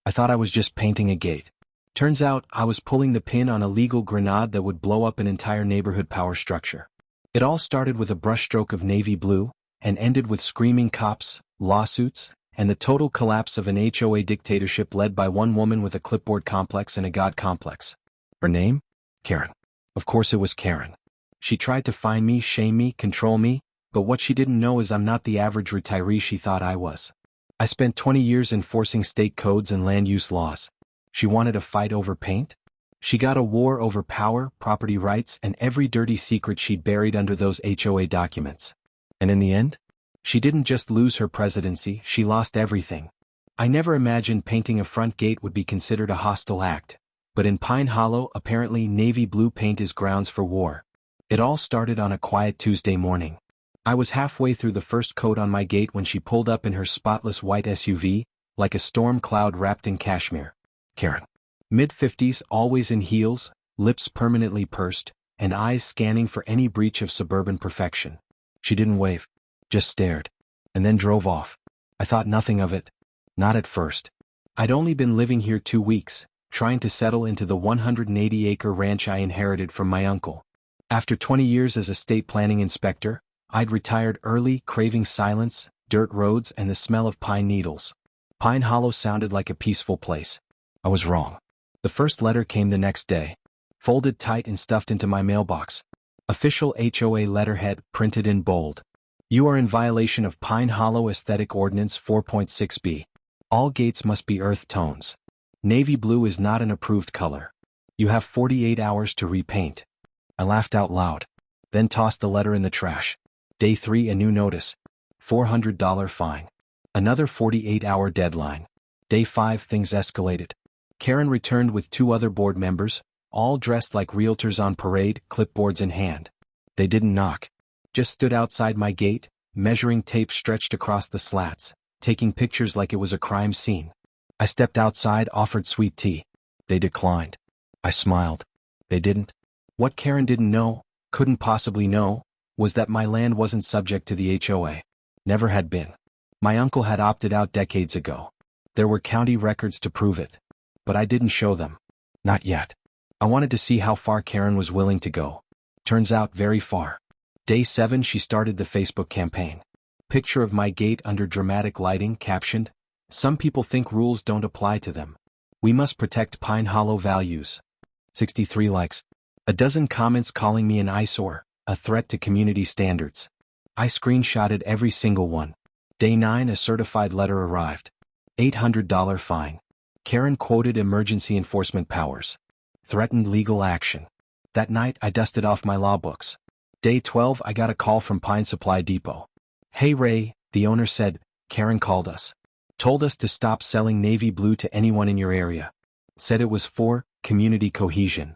I thought I was just painting a gate. Turns out, I was pulling the pin on a legal grenade that would blow up an entire neighborhood power structure. It all started with a brushstroke of navy blue, and ended with screaming cops, lawsuits, and the total collapse of an HOA dictatorship led by one woman with a clipboard complex and a god complex. Her name? Karen. Of course it was Karen. She tried to find me, shame me, control me, but what she didn't know is I'm not the average retiree she thought I was. I spent 20 years enforcing state codes and land use laws. She wanted a fight over paint? She got a war over power, property rights, and every dirty secret she'd buried under those HOA documents. And in the end? She didn't just lose her presidency, she lost everything. I never imagined painting a front gate would be considered a hostile act, but in Pine Hollow, apparently navy blue paint is grounds for war. It all started on a quiet Tuesday morning. I was halfway through the first coat on my gate when she pulled up in her spotless white SUV, like a storm cloud wrapped in cashmere. Karen. Mid-50s, always in heels, lips permanently pursed, and eyes scanning for any breach of suburban perfection. She didn't wave, just stared, and then drove off. I thought nothing of it. Not at first. I'd only been living here 2 weeks, trying to settle into the 180-acre ranch I inherited from my uncle. After 20 years as a state planning inspector, I'd retired early, craving silence, dirt roads, and the smell of pine needles. Pine Hollow sounded like a peaceful place. I was wrong. The first letter came the next day, folded tight and stuffed into my mailbox. Official HOA letterhead printed in bold. You are in violation of Pine Hollow Aesthetic Ordinance 4.6b. All gates must be earth tones. Navy blue is not an approved color. You have 48 hours to repaint. I laughed out loud, then tossed the letter in the trash. Day 3, a new notice. $400 fine. Another 48-hour deadline. Day 5, things escalated. Karen returned with 2 other board members, all dressed like realtors on parade, clipboards in hand. They didn't knock. Just stood outside my gate, measuring tape stretched across the slats, taking pictures like it was a crime scene. I stepped outside, offered sweet tea. They declined. I smiled. They didn't. What Karen didn't know, couldn't possibly know, was that my land wasn't subject to the HOA. Never had been. My uncle had opted out decades ago. There were county records to prove it. But I didn't show them. Not yet. I wanted to see how far Karen was willing to go. Turns out very far. Day 7, she started the Facebook campaign. Picture of my gate under dramatic lighting, captioned, "Some people think rules don't apply to them. We must protect Pine Hollow values." 63 likes. A dozen comments calling me an eyesore, a threat to community standards. I screenshotted every single one. Day 9, a certified letter arrived. $800 fine. Karen quoted emergency enforcement powers. Threatened legal action. That night, I dusted off my law books. Day 12, I got a call from Pine Supply Depot. "Hey Ray," the owner said, "Karen called us. Told us to stop selling navy blue to anyone in your area. Said it was for community cohesion.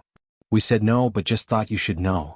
We said no, but just thought you should know."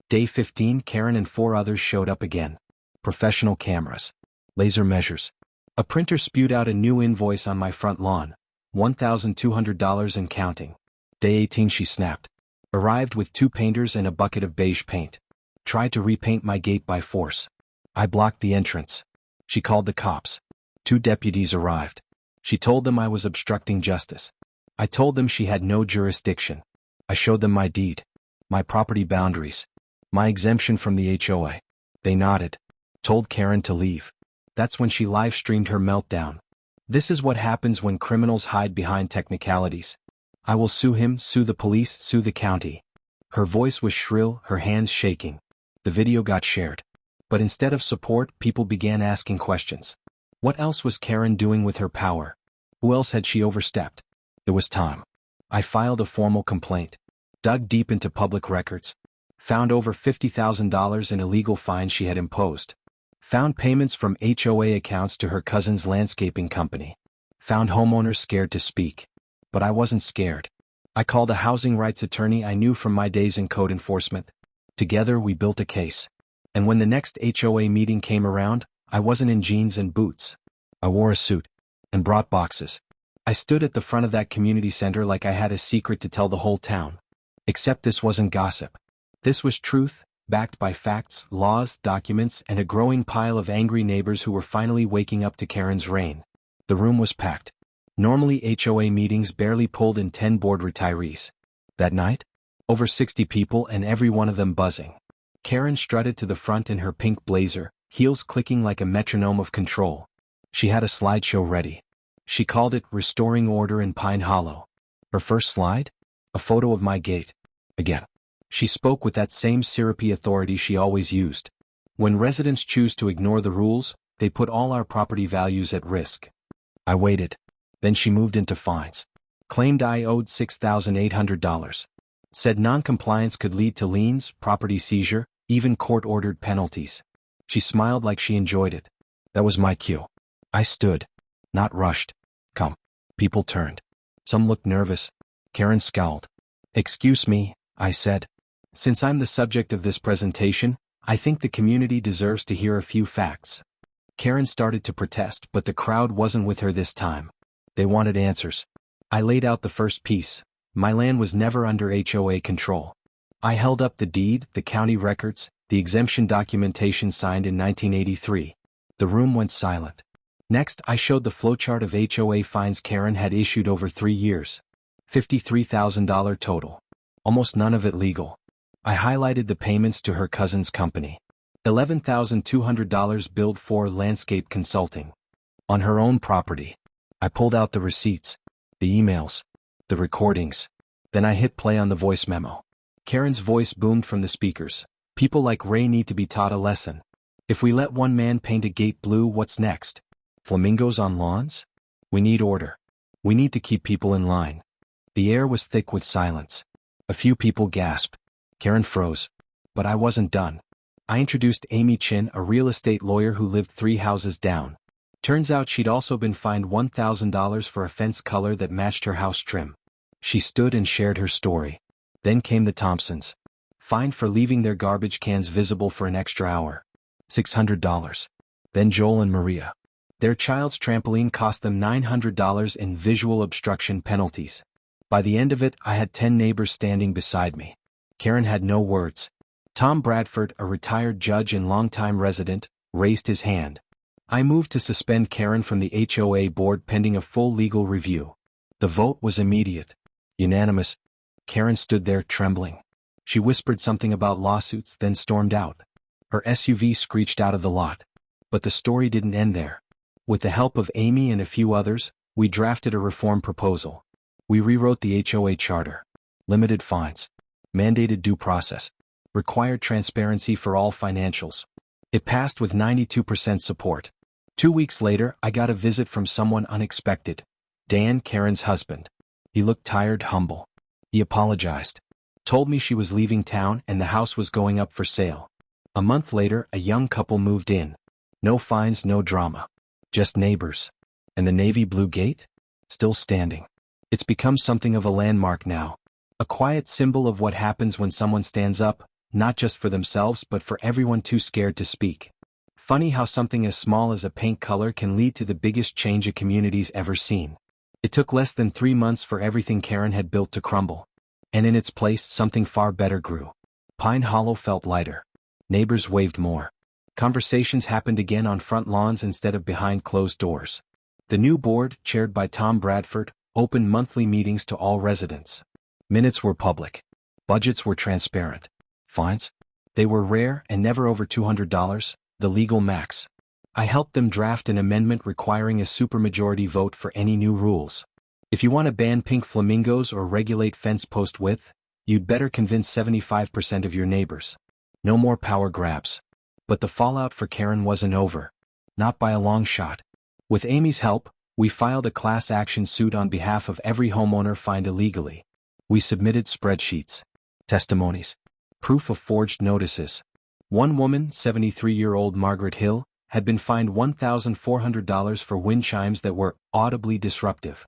Day 15, Karen and 4 others showed up again. Professional cameras. Laser measures. A printer spewed out a new invoice on my front lawn. $1,200 and counting. Day 18, she snapped. Arrived with 2 painters and a bucket of beige paint. Tried to repaint my gate by force. I blocked the entrance. She called the cops. 2 deputies arrived. She told them I was obstructing justice. I told them she had no jurisdiction. I showed them my deed, my property boundaries, my exemption from the HOA. They nodded. Told Karen to leave. That's when she live-streamed her meltdown. This is what happens when criminals hide behind technicalities. I will sue him, sue the police, sue the county. Her voice was shrill, her hands shaking. The video got shared. But instead of support, people began asking questions. What else was Karen doing with her power? Who else had she overstepped? It was time. I filed a formal complaint. Dug deep into public records. Found over $50,000 in illegal fines she had imposed. Found payments from HOA accounts to her cousin's landscaping company. Found homeowners scared to speak. But I wasn't scared. I called a housing rights attorney I knew from my days in code enforcement. Together we built a case. And when the next HOA meeting came around, I wasn't in jeans and boots. I wore a suit. And brought boxes. I stood at the front of that community center like I had a secret to tell the whole town. Except this wasn't gossip. This was truth, backed by facts, laws, documents, and a growing pile of angry neighbors who were finally waking up to Karen's reign. The room was packed. Normally HOA meetings barely pulled in 10 bored retirees. That night? Over 60 people and every one of them buzzing. Karen strutted to the front in her pink blazer, heels clicking like a metronome of control. She had a slideshow ready. She called it Restoring Order in Pine Hollow. Her first slide? A photo of my gate. Again. She spoke with that same syrupy authority she always used. When residents choose to ignore the rules, they put all our property values at risk. I waited. Then she moved into fines. Claimed I owed $6,800. Said non-compliance could lead to liens, property seizure, even court-ordered penalties. She smiled like she enjoyed it. That was my cue. I stood. Not rushed. Come. People turned. Some looked nervous. Karen scowled. Excuse me, I said. Since I'm the subject of this presentation, I think the community deserves to hear a few facts. Karen started to protest, but the crowd wasn't with her this time. They wanted answers. I laid out the first piece. My land was never under HOA control. I held up the deed, the county records, the exemption documentation signed in 1983. The room went silent. Next, I showed the flowchart of HOA fines Karen had issued over 3 years. $53,000 total. Almost none of it legal. I highlighted the payments to her cousin's company. $11,200 billed for landscape consulting. On her own property. I pulled out the receipts, the emails, the recordings. Then I hit play on the voice memo. Karen's voice boomed from the speakers. People like Ray need to be taught a lesson. If we let one man paint a gate blue, what's next? Flamingos on lawns? We need order. We need to keep people in line. The air was thick with silence. A few people gasped. Karen froze. But I wasn't done. I introduced Amy Chin, a real estate lawyer who lived 3 houses down. Turns out she'd also been fined $1,000 for a fence color that matched her house trim. She stood and shared her story. Then came the Thompsons. Fined for leaving their garbage cans visible for an extra hour. $600. Then Joel and Maria. Their child's trampoline cost them $900 in visual obstruction penalties. By the end of it, I had 10 neighbors standing beside me. Karen had no words. Tom Bradford, a retired judge and longtime resident, raised his hand. I moved to suspend Karen from the HOA board pending a full legal review. The vote was immediate. Unanimous. Karen stood there trembling. She whispered something about lawsuits, then stormed out. Her SUV screeched out of the lot. But the story didn't end there. With the help of Amy and a few others, we drafted a reform proposal. We rewrote the HOA charter. Limited fines. Mandated due process. Required transparency for all financials. It passed with 92% support. 2 weeks later, I got a visit from someone unexpected. Dan, Karen's husband. He looked tired, humble. He apologized. Told me she was leaving town and the house was going up for sale. A month later, a young couple moved in. No fines, no drama. Just neighbors. And the navy blue gate? Still standing. It's become something of a landmark now. A quiet symbol of what happens when someone stands up, not just for themselves but for everyone too scared to speak. Funny how something as small as a paint color can lead to the biggest change a community's ever seen. It took less than 3 months for everything Karen had built to crumble. And in its place, something far better grew. Pine Hollow felt lighter. Neighbors waved more. Conversations happened again on front lawns instead of behind closed doors. The new board, chaired by Tom Bradford, opened monthly meetings to all residents. Minutes were public. Budgets were transparent. Fines? They were rare and never over $200, the legal max. I helped them draft an amendment requiring a supermajority vote for any new rules. If you want to ban pink flamingos or regulate fence post width, you'd better convince 75% of your neighbors. No more power grabs. But the fallout for Karen wasn't over. Not by a long shot. With Amy's help, we filed a class action suit on behalf of every homeowner fined illegally. We submitted spreadsheets, testimonies, proof of forged notices. One woman, 73-year-old Margaret Hill, had been fined $1,400 for wind chimes that were audibly disruptive.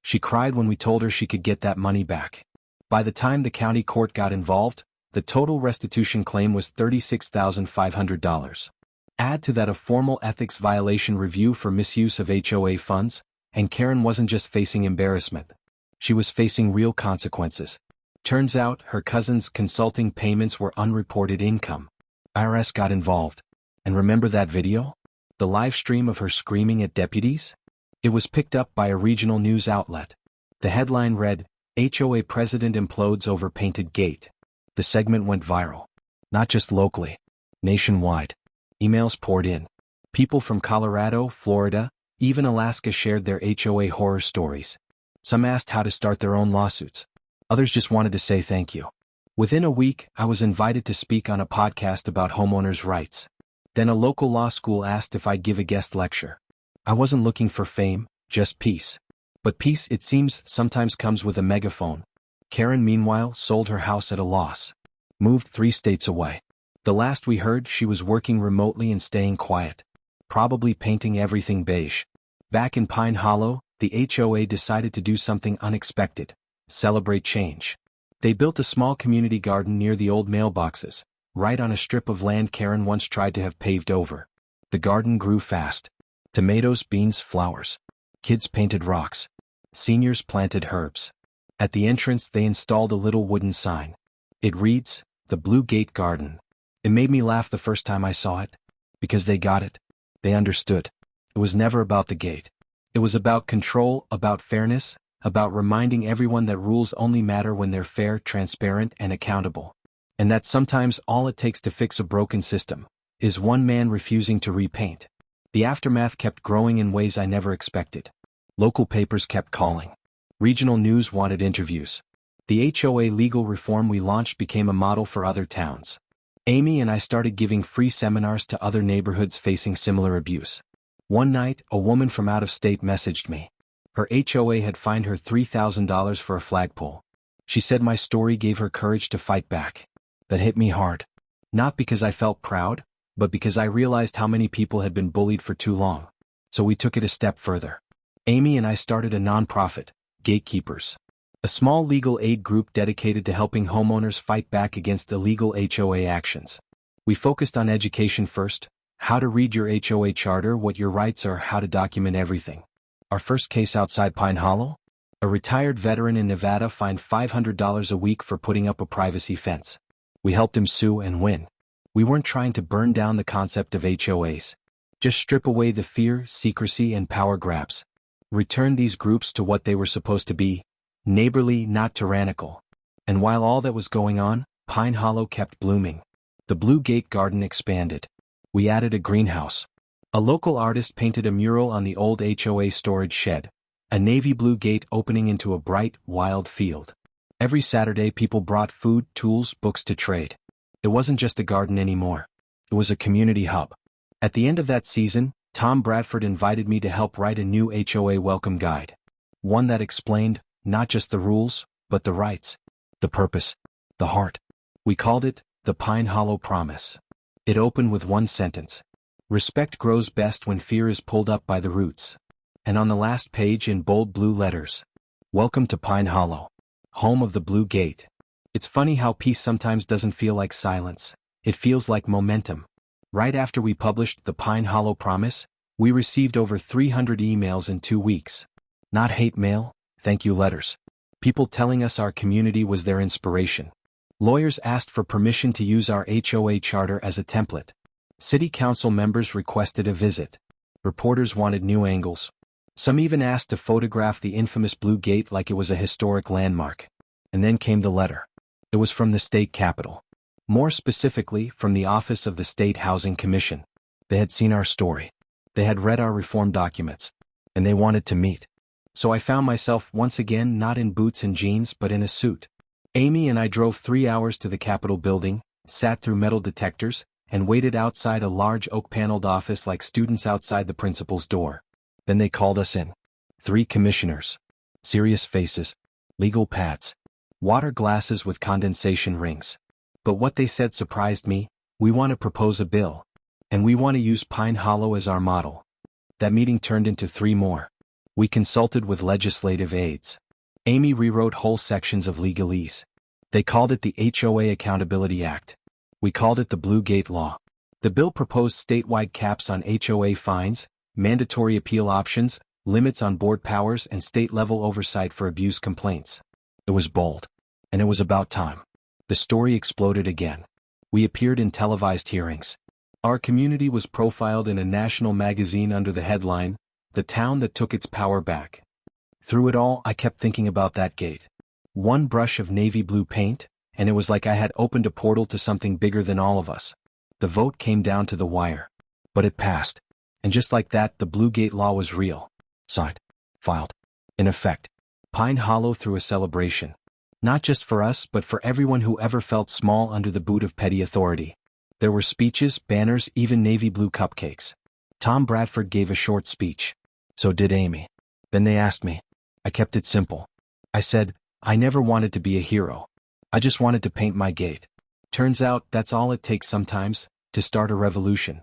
She cried when we told her she could get that money back. By the time the county court got involved, the total restitution claim was $36,500. Add to that a formal ethics violation review for misuse of HOA funds, and Karen wasn't just facing embarrassment. She was facing real consequences. Turns out, her cousin's consulting payments were unreported income. IRS got involved. And remember that video? The live stream of her screaming at deputies? It was picked up by a regional news outlet. The headline read, HOA President Implodes Over Painted Gate. The segment went viral. Not just locally. Nationwide. Emails poured in. People from Colorado, Florida, even Alaska shared their HOA horror stories. Some asked how to start their own lawsuits. Others just wanted to say thank you. Within a week, I was invited to speak on a podcast about homeowners' rights. Then a local law school asked if I'd give a guest lecture. I wasn't looking for fame, just peace. But peace, it seems, sometimes comes with a megaphone. Karen, meanwhile, sold her house at a loss. Moved 3 states away. The last we heard, she was working remotely and staying quiet. Probably painting everything beige. Back in Pine Hollow, the HOA decided to do something unexpected. Celebrate change. They built a small community garden near the old mailboxes, right on a strip of land Karen once tried to have paved over. The garden grew fast. Tomatoes, beans, flowers. Kids painted rocks. Seniors planted herbs. At the entrance they installed a little wooden sign. It reads, "The Blue Gate Garden." It made me laugh the first time I saw it. Because they got it. They understood. It was never about the gate. It was about control, about fairness, about reminding everyone that rules only matter when they're fair, transparent, and accountable. And that sometimes all it takes to fix a broken system is one man refusing to repaint. The aftermath kept growing in ways I never expected. Local papers kept calling. Regional news wanted interviews. The HOA legal reform we launched became a model for other towns. Amy and I started giving free seminars to other neighborhoods facing similar abuse. One night, a woman from out of state messaged me. Her HOA had fined her $3,000 for a flagpole. She said my story gave her courage to fight back. That hit me hard. Not because I felt proud, but because I realized how many people had been bullied for too long. So we took it a step further. Amy and I started a nonprofit, Gatekeepers. A small legal aid group dedicated to helping homeowners fight back against illegal HOA actions. We focused on education first, how to read your HOA charter, what your rights are, how to document everything. Our first case outside Pine Hollow? A retired veteran in Nevada fined $500 a week for putting up a privacy fence. We helped him sue and win. We weren't trying to burn down the concept of HOAs. Just strip away the fear, secrecy, and power grabs. Return these groups to what they were supposed to be, neighborly, not tyrannical. And while all that was going on, Pine Hollow kept blooming. The Blue Gate Garden expanded. We added a greenhouse. A local artist painted a mural on the old HOA storage shed, a navy blue gate opening into a bright, wild field. Every Saturday people brought food, tools, books to trade. It wasn't just a garden anymore. It was a community hub. At the end of that season, Tom Bradford invited me to help write a new HOA welcome guide. One that explained, not just the rules, but the rights, the purpose, the heart. We called it, The Pine Hollow Promise. It opened with one sentence. Respect grows best when fear is pulled up by the roots. And on the last page in bold blue letters, welcome to Pine Hollow, home of the Blue Gate. It's funny how peace sometimes doesn't feel like silence. It feels like momentum. Right after we published The Pine Hollow Promise, we received over 300 emails in 2 weeks. Not hate mail, thank you letters. People telling us our community was their inspiration. Lawyers asked for permission to use our HOA charter as a template. City council members requested a visit. Reporters wanted new angles. Some even asked to photograph the infamous Blue Gate like it was a historic landmark. And then came the letter. It was from the state capitol. More specifically, from the Office of the State Housing Commission. They had seen our story. They had read our reform documents. And they wanted to meet. So I found myself once again not in boots and jeans but in a suit. Amy and I drove 3 hours to the Capitol building, sat through metal detectors, and waited outside a large oak-paneled office like students outside the principal's door. Then they called us in. 3 commissioners. Serious faces. Legal pads. Water glasses with condensation rings. But what they said surprised me. We want to propose a bill. And we want to use Pine Hollow as our model. That meeting turned into 3 more. We consulted with legislative aides. Amy rewrote whole sections of legalese. They called it the HOA Accountability Act. We called it the Blue Gate Law. The bill proposed statewide caps on HOA fines, mandatory appeal options, limits on board powers, and state-level oversight for abuse complaints. It was bold. And it was about time. The story exploded again. We appeared in televised hearings. Our community was profiled in a national magazine under the headline, the town that took its power back. Through it all, I kept thinking about that gate. One brush of navy blue paint, and it was like I had opened a portal to something bigger than all of us. The vote came down to the wire. But it passed. And just like that, the Blue Gate Law was real. Signed. Filed. In effect. Pine Hollow threw a celebration. Not just for us, but for everyone who ever felt small under the boot of petty authority. There were speeches, banners, even navy blue cupcakes. Tom Bradford gave a short speech. So did Amy. Then they asked me. I kept it simple. I said, I never wanted to be a hero. I just wanted to paint my gate. Turns out that's all it takes sometimes, to start a revolution.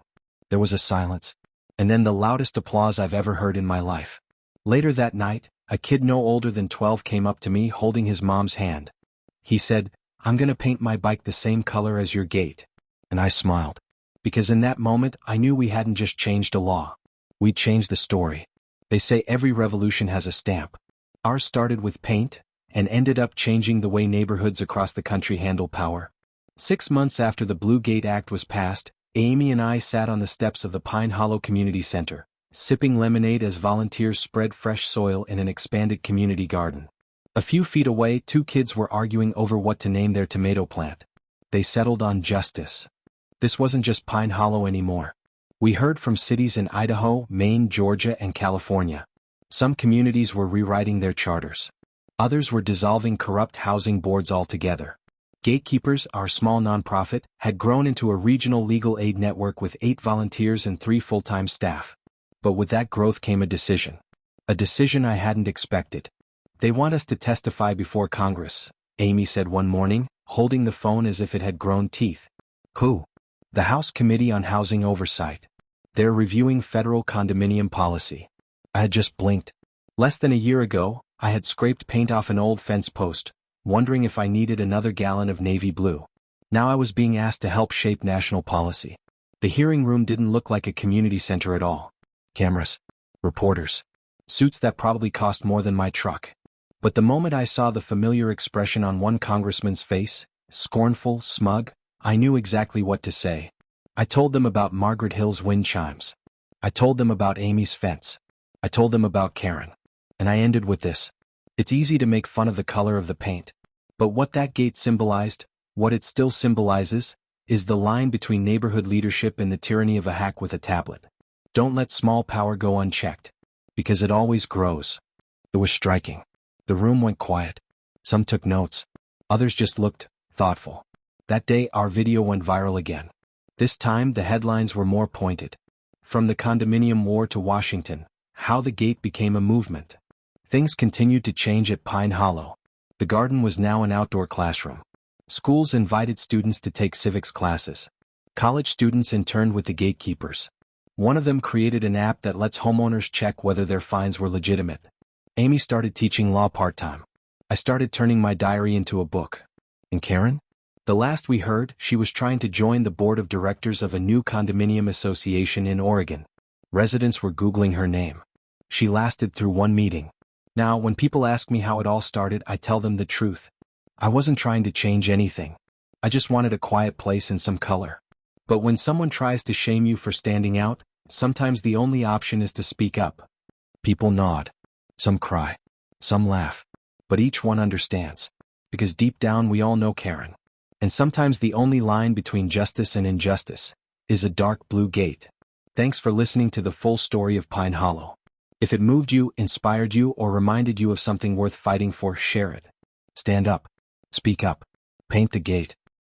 There was a silence. And then the loudest applause I've ever heard in my life. Later that night, a kid no older than 12 came up to me holding his mom's hand. He said, I'm gonna paint my bike the same color as your gate. And I smiled. Because in that moment, I knew we hadn't just changed a law. We'd changed the story. They say every revolution has a stamp. Ours started with paint, and ended up changing the way neighborhoods across the country handle power. 6 months after the Blue Gate Act was passed, Amy and I sat on the steps of the Pine Hollow Community Center, sipping lemonade as volunteers spread fresh soil in an expanded community garden. A few feet away, 2 kids were arguing over what to name their tomato plant. They settled on justice. This wasn't just Pine Hollow anymore. We heard from cities in Idaho, Maine, Georgia, and California. Some communities were rewriting their charters. Others were dissolving corrupt housing boards altogether. Gatekeepers, our small nonprofit, had grown into a regional legal aid network with 8 volunteers and 3 full-time staff. But with that growth came a decision. A decision I hadn't expected. They want us to testify before Congress, Amy said one morning, holding the phone as if it had grown teeth. Who? The House Committee on Housing Oversight. They're reviewing federal condominium policy. I had just blinked. Less than a year ago, I had scraped paint off an old fence post, wondering if I needed another gallon of navy blue. Now I was being asked to help shape national policy. The hearing room didn't look like a community center at all. Cameras. Reporters. Suits that probably cost more than my truck. But the moment I saw the familiar expression on one congressman's face, scornful, smug, I knew exactly what to say. I told them about Margaret Hill's wind chimes. I told them about Amy's fence. I told them about Karen. And I ended with this. It's easy to make fun of the color of the paint. But what that gate symbolized, what it still symbolizes, is the line between neighborhood leadership and the tyranny of a hack with a tablet. Don't let small power go unchecked. Because it always grows. It was striking. The room went quiet. Some took notes. Others just looked thoughtful. That day our video went viral again. This time the headlines were more pointed. From the condominium war to Washington, how the gate became a movement. Things continued to change at Pine Hollow. The garden was now an outdoor classroom. Schools invited students to take civics classes. College students interned with the gatekeepers. One of them created an app that lets homeowners check whether their fines were legitimate. Amy started teaching law part-time. I started turning my diary into a book. And Karen? The last we heard, she was trying to join the board of directors of a new condominium association in Oregon. Residents were Googling her name. She lasted through one meeting. Now, when people ask me how it all started, I tell them the truth. I wasn't trying to change anything. I just wanted a quiet place and some color. But when someone tries to shame you for standing out, sometimes the only option is to speak up. People nod. Some cry. Some laugh. But each one understands. Because deep down we all know Karen. And sometimes the only line between justice and injustice is a dark blue gate. Thanks for listening to the full story of Pine Hollow. If it moved you, inspired you, or reminded you of something worth fighting for, share it. Stand up. Speak up. Paint the gate.